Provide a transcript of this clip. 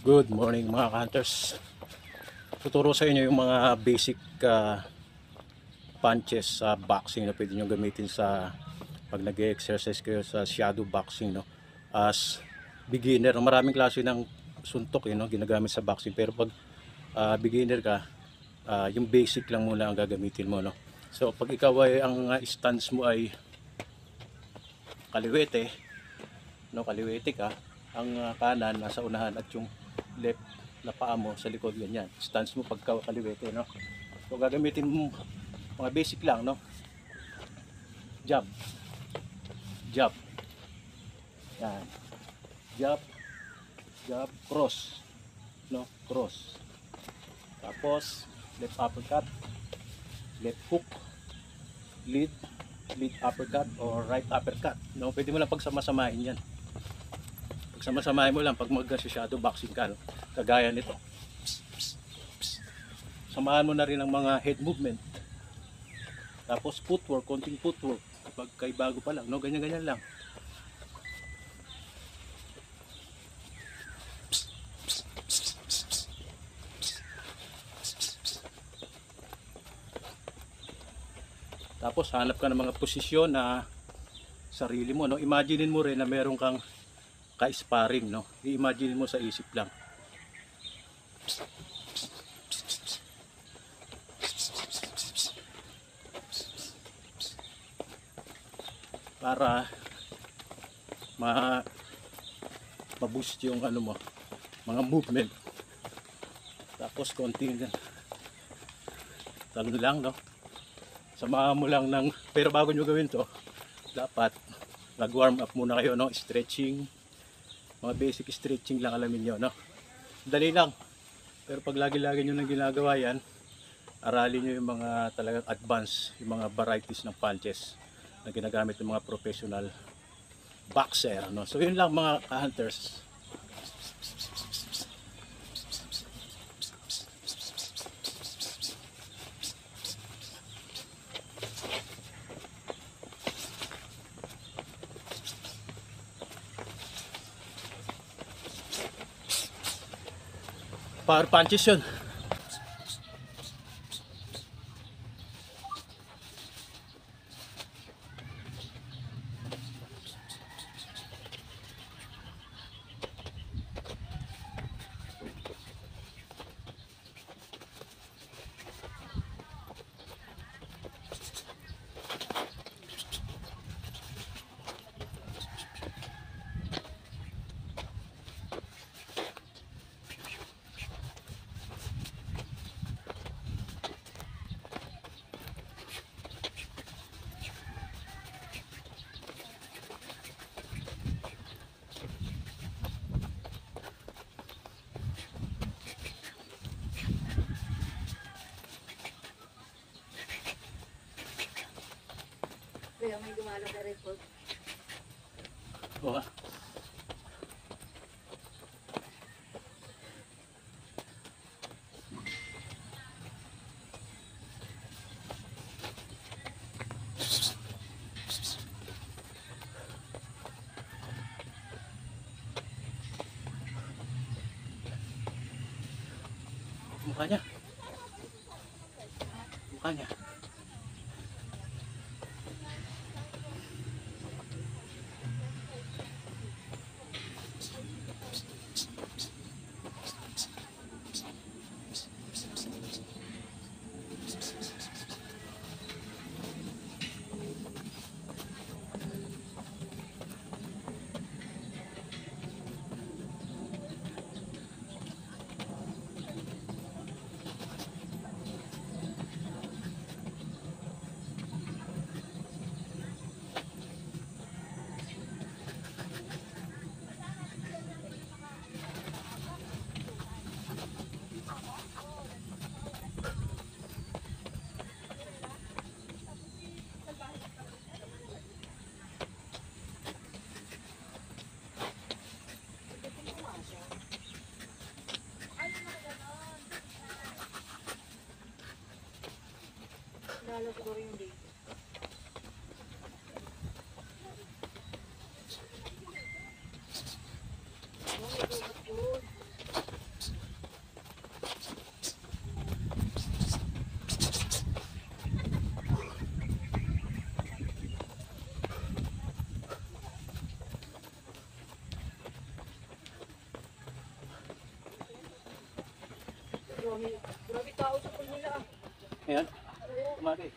Good morning mga hunters. Tuturo sa inyo yung mga basic punches sa boxing na pwede nyo gamitin sa pag nag-exercise kayo sa shadow boxing, no? As beginner, maraming klase ng suntok no? Ginagamit sa boxing, pero pag beginner ka, yung basic lang muna ang gagamitin mo, no? So pag ikaw ay ang stance mo ay kaliwete, no, kaliwete ka, ang kanan nasa unahan at yung left na paa mo sa likod, ganyan stance mo pagka kaliwete, no. So gagamitin mo mga basic lang, no, jab, jab, yan, jab, jab, cross, no, cross, tapos left uppercut, left hook, lead uppercut or right uppercut, no. Pwede mo lang pagsama-samahin yan, pagsama-samahin mo lang pag mag-shadow boxing ka, no? Kagaya nito, samahan mo na rin ang mga head movement, tapos footwork, konting footwork kapag kay bago pa lang, no, ganyan lang. Tapos hanap ka ng mga posisyon na sarili mo, no. Imaginein mo rin na meron kang ka-sparring, no. I-imagine mo sa isip lang. Para ma-boost yung ano mo, mga movement. Tapos konting talon lang, no. Samahan mo lang ng, pero bago nyo gawin to, dapat nag-warm up muna kayo, no. Stretching, mga basic stretching lang, alamin nyo, no. Dali lang, pero pag lagi-lagi nyo nang ginagawa yan, aralin nyo yung mga talagang advanced, yung mga varieties ng punches na ginagamit ng mga professional boxer, no. So yun lang mga hunters. Power punches yun. Kaya may dumalo na record. Oh. Mukanya. Mukanya. Lalo siguro yung date. Oh, may gubat yun. Grabe tao sa pool nila ah. Ayan. Kumari.